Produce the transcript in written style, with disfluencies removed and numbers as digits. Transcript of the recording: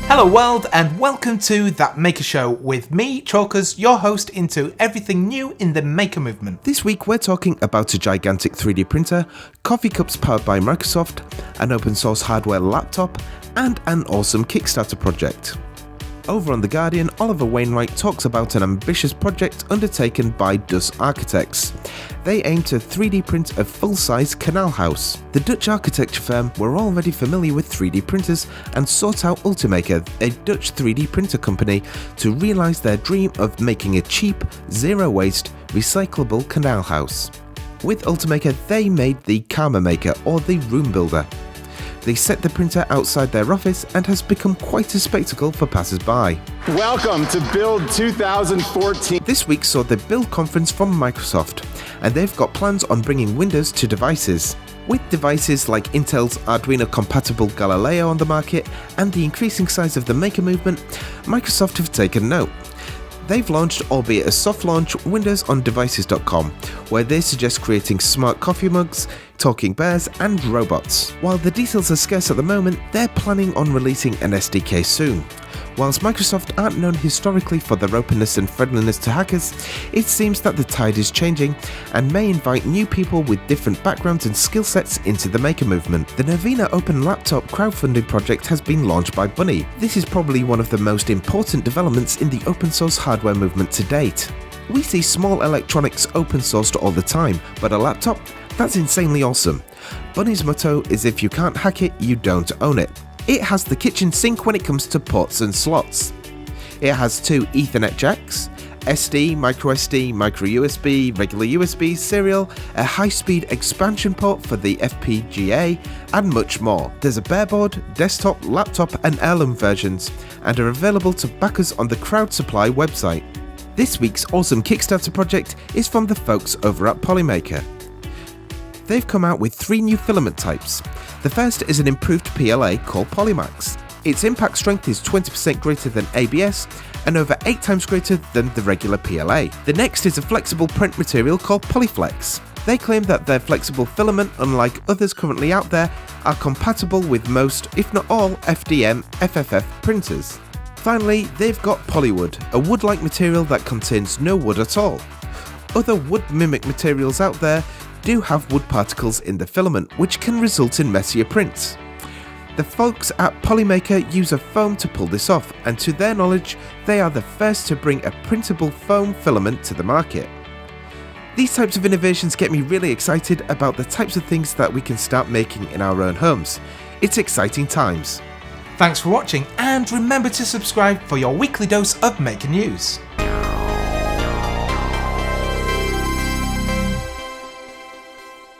Hello world and welcome to That Maker Show with me, Chalkers, your host into everything new in the maker movement. This week we're talking about a gigantic 3D printer, coffee cups powered by Microsoft, an open source hardware laptop, and an awesome Kickstarter project. Over on The Guardian, Oliver Wainwright talks about an ambitious project undertaken by Dus Architects. They aim to 3D print a full-size canal house. The Dutch architecture firm were already familiar with 3D printers and sought out Polymaker, a Dutch 3D printer company, to realise their dream of making a cheap, zero-waste, recyclable canal house. With Polymaker, they made the Karma Maker, or the Room Builder. They set the printer outside their office and has become quite a spectacle for passers-by. Welcome to Build 2014. This week saw the Build conference from Microsoft, and they've got plans on bringing Windows to devices. With devices like Intel's Arduino-compatible Galileo on the market and the increasing size of the maker movement, Microsoft have taken note. They've launched, albeit a soft launch, WindowsOnDevices.com, where they suggest creating smart coffee mugs, talking bears, and robots. While the details are scarce at the moment, they're planning on releasing an SDK soon. Whilst Microsoft aren't known historically for their openness and friendliness to hackers, it seems that the tide is changing and may invite new people with different backgrounds and skill sets into the maker movement. The Novena open laptop crowdfunding project has been launched by Bunny. This is probably one of the most important developments in the open source hardware movement to date. We see small electronics open sourced all the time, but a laptop? That's insanely awesome. Bunny's motto is if you can't hack it, you don't own it. It has the kitchen sink when it comes to ports and slots. It has 2 Ethernet jacks, SD, microSD, micro USB, regular USB, serial, a high-speed expansion port for the FPGA, and much more. There's a bareboard, desktop, laptop, and heirloom versions, and are available to backers on the Crowd Supply website. This week's awesome Kickstarter project is from the folks over at Polymaker. They've come out with 3 new filament types. The first is an improved PLA called Polymax. Its impact strength is 20% greater than ABS and over 8 times greater than the regular PLA. The next is a flexible print material called Polyflex. They claim that their flexible filament, unlike others currently out there, are compatible with most, if not all, FDM FFF printers. Finally, they've got Polywood, a wood-like material that contains no wood at all. Other wood-mimic materials out there do have wood particles in the filament, which can result in messier prints. The folks at Polymaker use a foam to pull this off, and to their knowledge, they are the first to bring a printable foam filament to the market. These types of innovations get me really excited about the types of things that we can start making in our own homes. It's exciting times. Thanks for watching and remember to subscribe for your weekly dose of maker news.